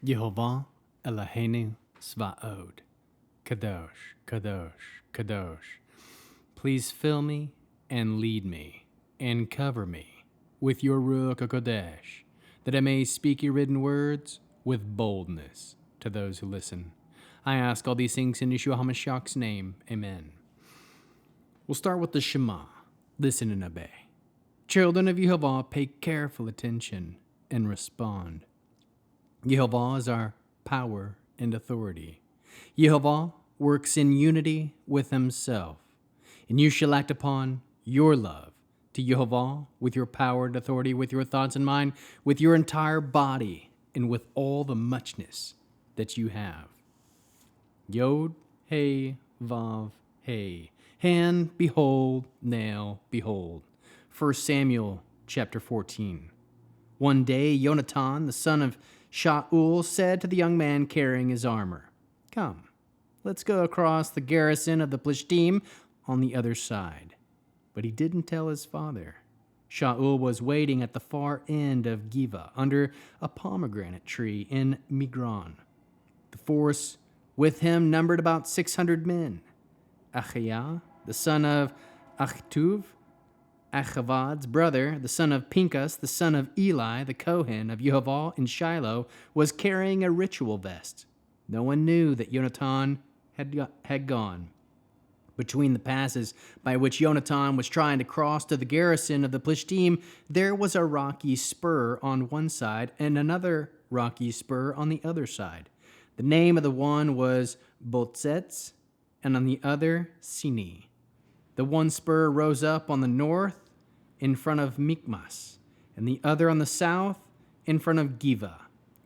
Yehovah Eloheinu Svaod, Kadosh, Kadosh, Kadosh. Please fill me and lead me and cover me with your Ruach HaKodesh, that I may speak your written words with boldness to those who listen. I ask all these things in Yeshua HaMashiach's name. Amen. We'll start with the Shema. Listen and obey. Children of Yehovah, pay careful attention and respond. Yehovah is our power and authority. Yehovah works in unity with himself, and you shall act upon your love to Yehovah with your power and authority, with your thoughts in mind, with your entire body, and with all the muchness that you have. Yod, Hey, Vav, Hey. Hand, behold, nail, behold. 1 Samuel chapter 14. One day, Yonatan, the son of Shaul, said to the young man carrying his armor, "Come, let's go across the garrison of the Philistine on the other side." But he didn't tell his father. Shaul was waiting at the far end of Geba, under a pomegranate tree in Migron. The force with him numbered about 600 men. Achiah, the son of Achituv, Achavad's brother, the son of Pinchas, the son of Eli, the Kohen of Yehovah in Shiloh, was carrying a ritual vest. No one knew that Yonatan had gone. Between the passes by which Yonatan was trying to cross to the garrison of the Philistine, there was a rocky spur on one side and another rocky spur on the other side. The name of the one was Botzetz, and on the other, Sini. The one spur rose up on the north in front of Mikmas, and the other on the south in front of Geba.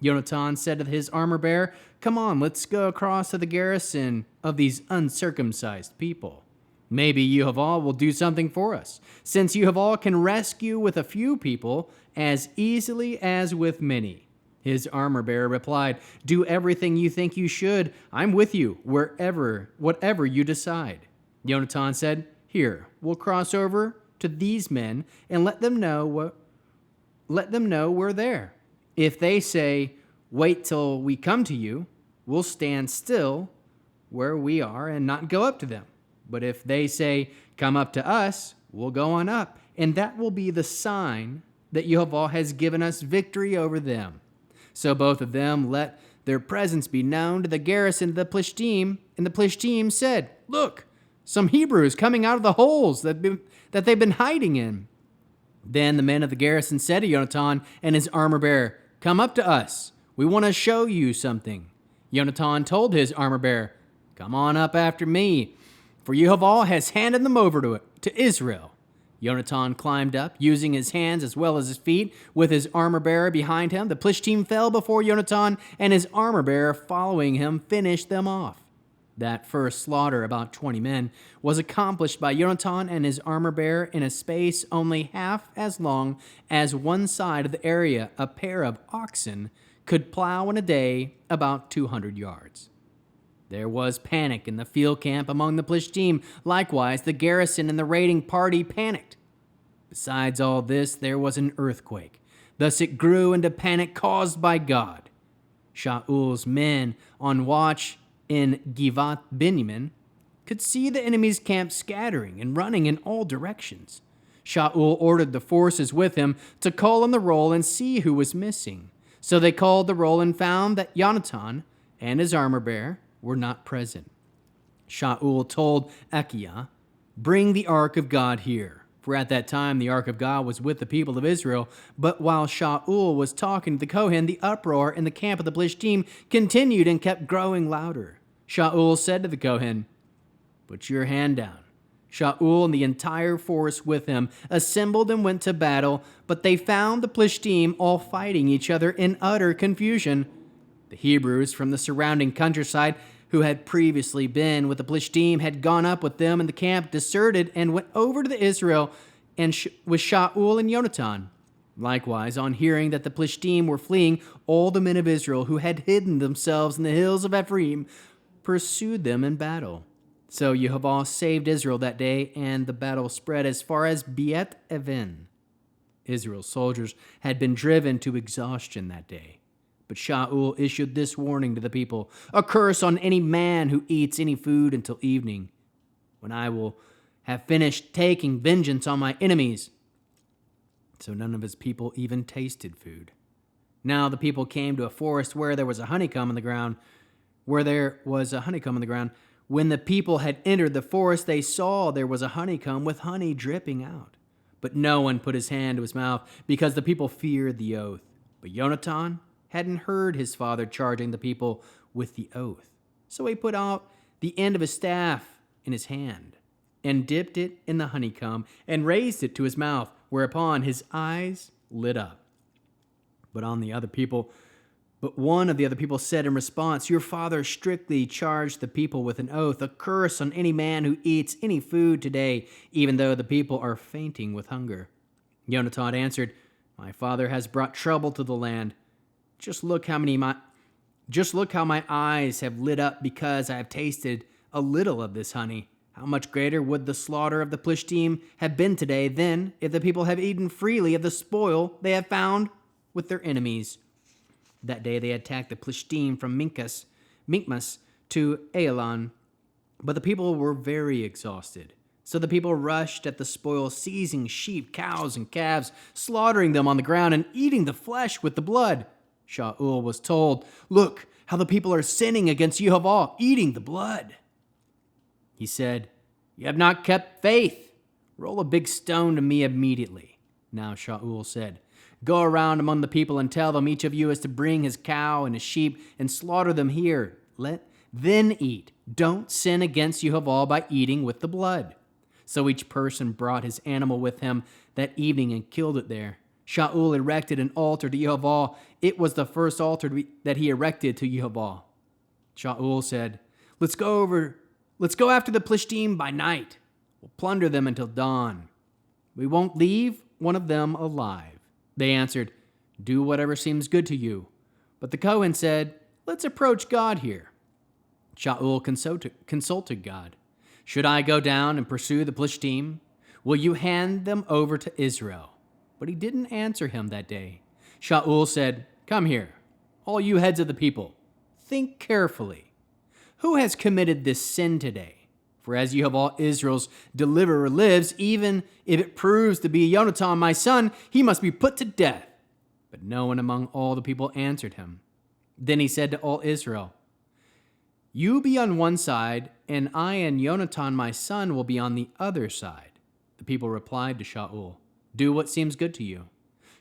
Yonatan said to his armor-bearer, "Come on, let's go across to the garrison of these uncircumcised people. Maybe Yehovah will do something for us, since Yehovah can rescue with a few people as easily as with many." His armor-bearer replied, "Do everything you think you should. I'm with you whatever you decide." Yonatan said, "Here, we'll cross over to these men and let them know we're there. If they say, 'Wait till we come to you,' we'll stand still where we are and not go up to them. But if they say, 'Come up to us,' we'll go on up, and that will be the sign that Yehovah has given us victory over them." So both of them let their presence be known to the garrison of the Philistine, and the Philistine said, "Look, some Hebrews coming out of the holes that they've been hiding in." Then the men of the garrison said to Yonatan and his armor-bearer, "Come up to us. We want to show you something." Yonatan told his armor-bearer, "Come on up after me, for Yehovah has handed them over to Israel." Yonatan climbed up, using his hands as well as his feet, with his armor-bearer behind him. The Philistine fell before Yonatan, and his armor-bearer following him finished them off. That first slaughter, about 20 men, was accomplished by Yonatan and his armor-bearer in a space only half as long as one side of the area a pair of oxen could plow in a day, about 200 yards. There was panic in the field camp among the Philistine. Likewise, the garrison and the raiding party panicked. Besides all this, there was an earthquake. Thus it grew into panic caused by God. Shaul's men on watch in Givat Benjamin could see the enemy's camp scattering and running in all directions. Shaul ordered the forces with him to call on the roll and see who was missing. So they called the roll and found that Yonatan and his armor-bearer were not present. Shaul told Achiah, "Bring the ark of God here." For at that time the ark of God was with the people of Israel. But while Shaul was talking to the Kohen, the uproar in the camp of the Philistine continued and kept growing louder. Shaul said to the Kohen, "Put your hand down." Shaul and the entire force with him assembled and went to battle, but they found the Philistine all fighting each other in utter confusion. The Hebrews from the surrounding countryside, who had previously been with the Philistine, had gone up with them in the camp, deserted, and went over to the Israel and with Shaul and Yonatan. Likewise, on hearing that the Philistine were fleeing, all the men of Israel who had hidden themselves in the hills of Ephraim pursued them in battle. So Yehovah saved Israel that day, and the battle spread as far as Beet Aven. Israel's soldiers had been driven to exhaustion that day. But Shaul issued this warning to the people: "A curse on any man who eats any food until evening, when I will have finished taking vengeance on my enemies." So none of his people even tasted food. Now the people came to a forest where there was a honeycomb in the ground. When the people had entered the forest, they saw there was a honeycomb with honey dripping out. But no one put his hand to his mouth, because the people feared the oath. But Jonathan hadn't heard his father charging the people with the oath. So he put out the end of his staff in his hand and dipped it in the honeycomb and raised it to his mouth, whereupon his eyes lit up. But one of the other people said in response, "Your father strictly charged the people with an oath, a curse on any man who eats any food today, even though the people are fainting with hunger." Jonathan answered, "My father has brought trouble to the land. Just look how my eyes have lit up because I have tasted a little of this honey. How much greater would the slaughter of the Philistine have been today than if the people have eaten freely of the spoil they have found with their enemies." That day they attacked the Philistine from Michmas to Aelon, but the people were very exhausted. So the people rushed at the spoil, seizing sheep, cows, and calves, slaughtering them on the ground and eating the flesh with the blood. Shaul was told, "Look how the people are sinning against Jehovah, eating the blood." He said, "You have not kept faith. Roll a big stone to me immediately." Now Shaul said, "Go around among the people and tell them each of you is to bring his cow and his sheep and slaughter them here. Then eat. Don't sin against Jehovah by eating with the blood." So each person brought his animal with him that evening and killed it there. Shaul erected an altar to Jehovah. It was the first altar that he erected to Jehovah. Shaul said, Let's go after the Philistine by night. We'll plunder them until dawn. We won't leave one of them alive." They answered, "Do whatever seems good to you." But the Kohen said, "Let's approach God here." Shaul consulted God. "Should I go down and pursue the Philistine? Will you hand them over to Israel?" But he didn't answer him that day. Shaul said, "Come here, all you heads of the people. Think carefully. Who has committed this sin today? For as Jehovah Israel's deliverer lives, even if it proves to be Jonathan my son, he must be put to death." But no one among all the people answered him. Then he said to all Israel, "You be on one side, and I and Jonathan my son will be on the other side." The people replied to Shaul, "Do what seems good to you."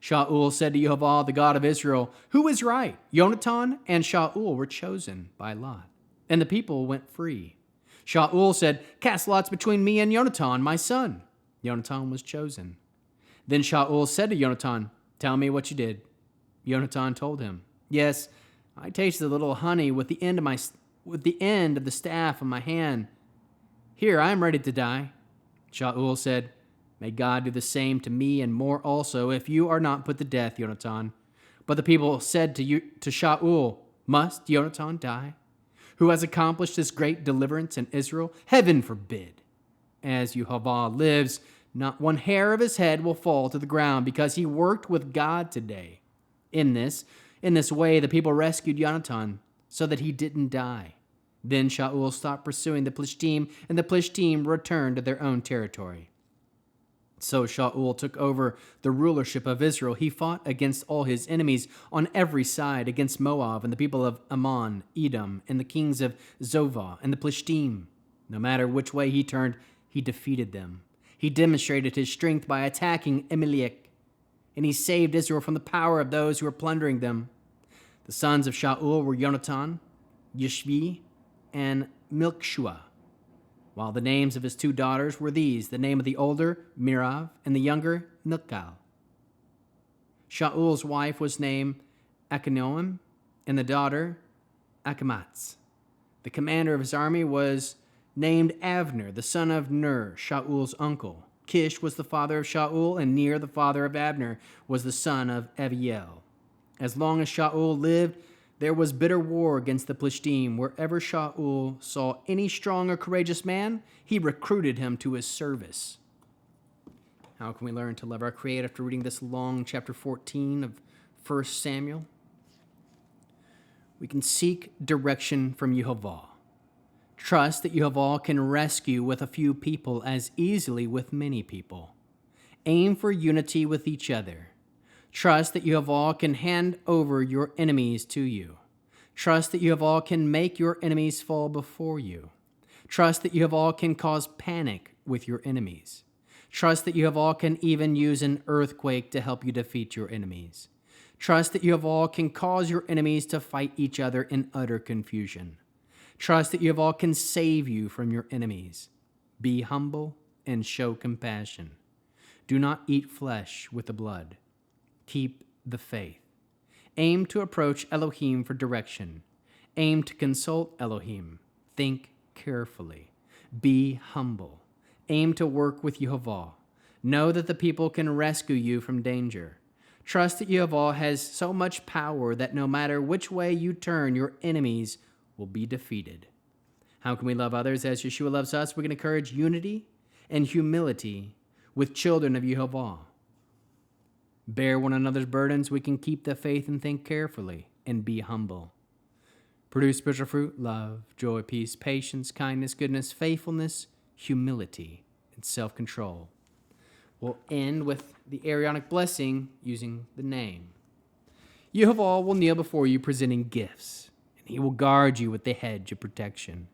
Shaul said to Jehovah, the God of Israel, "Who is right? Jonathan and Shaul were chosen by lot, and the people went free." Shaul said, "Cast lots between me and Jonathan, my son." Jonathan was chosen. Then Shaul said to Jonathan, "Tell me what you did." Jonathan told him, "Yes, I tasted a little honey with the end of the staff in my hand. Here, I am ready to die." Shaul said, "May God do the same to me and more also, if you are not put to death, Jonathan." But the people said to Shaul, "Must Jonathan die, who has accomplished this great deliverance in Israel? Heaven forbid. As Jehovah lives, not one hair of his head will fall to the ground, because he worked with God today." In this way, the people rescued Jonathan, so that he didn't die. Then Shaul stopped pursuing the Philistine, and the Philistine returned to their own territory. So Shaul took over the rulership of Israel. He fought against all his enemies on every side, against Moab and the people of Ammon, Edom, and the kings of Zobah and the Philistine. No matter which way he turned, he defeated them. He demonstrated his strength by attacking Amalek, and he saved Israel from the power of those who were plundering them. The sons of Shaul were Jonathan, Yishvi, and Milchshua, while the names of his two daughters were these: the name of the older, Merav, and the younger, Michal. Shaul's wife was named Achinoam, and the daughter, Achimaaz. The commander of his army was named Avner, the son of Ner, Shaul's uncle. Kish was the father of Shaul, and Ner, the father of Abner, was the son of Abiel. As long as Shaul lived, there was bitter war against the Philistine. Wherever Shaul saw any strong or courageous man, he recruited him to his service. How can we learn to love our Creator after reading this long chapter 14 of 1 Samuel? we can seek direction from Yehovah. Trust that Yehovah can rescue with a few people as easily with many people. Aim for unity with each other. Trust that Yehovah can hand over your enemies to you. Trust that Yehovah can make your enemies fall before you. Trust that Yehovah can cause panic with your enemies. Trust that Yehovah can even use an earthquake to help you defeat your enemies. Trust that Yehovah can cause your enemies to fight each other in utter confusion. Trust that Yehovah can save you from your enemies. Be humble and show compassion. Do not eat flesh with the blood. Keep the faith. Aim to approach Elohim for direction. Aim to consult Elohim. Think carefully. Be humble. Aim to work with Yehovah. Know that the people can rescue you from danger. Trust that Yehovah has so much power that no matter which way you turn, your enemies will be defeated. How can we love others as Yeshua loves us? We can encourage unity and humility with children of Yehovah. Bear one another's burdens. We can keep the faith and think carefully and be humble. Produce spiritual fruit, love, joy, peace, patience, kindness, goodness, faithfulness, humility, and self-control. We'll end with the Aaronic blessing using the name. Yehovah will kneel before you presenting gifts, and he will guard you with the hedge of protection.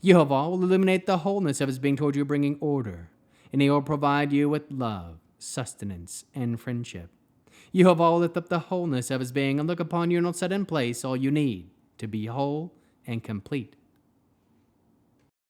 Yehovah will illuminate the wholeness of his being toward you, bringing order, and he will provide you with love, sustenance, and friendship. Yehovah will lift up the wholeness of his being and look upon you and will set in place all you need to be whole and complete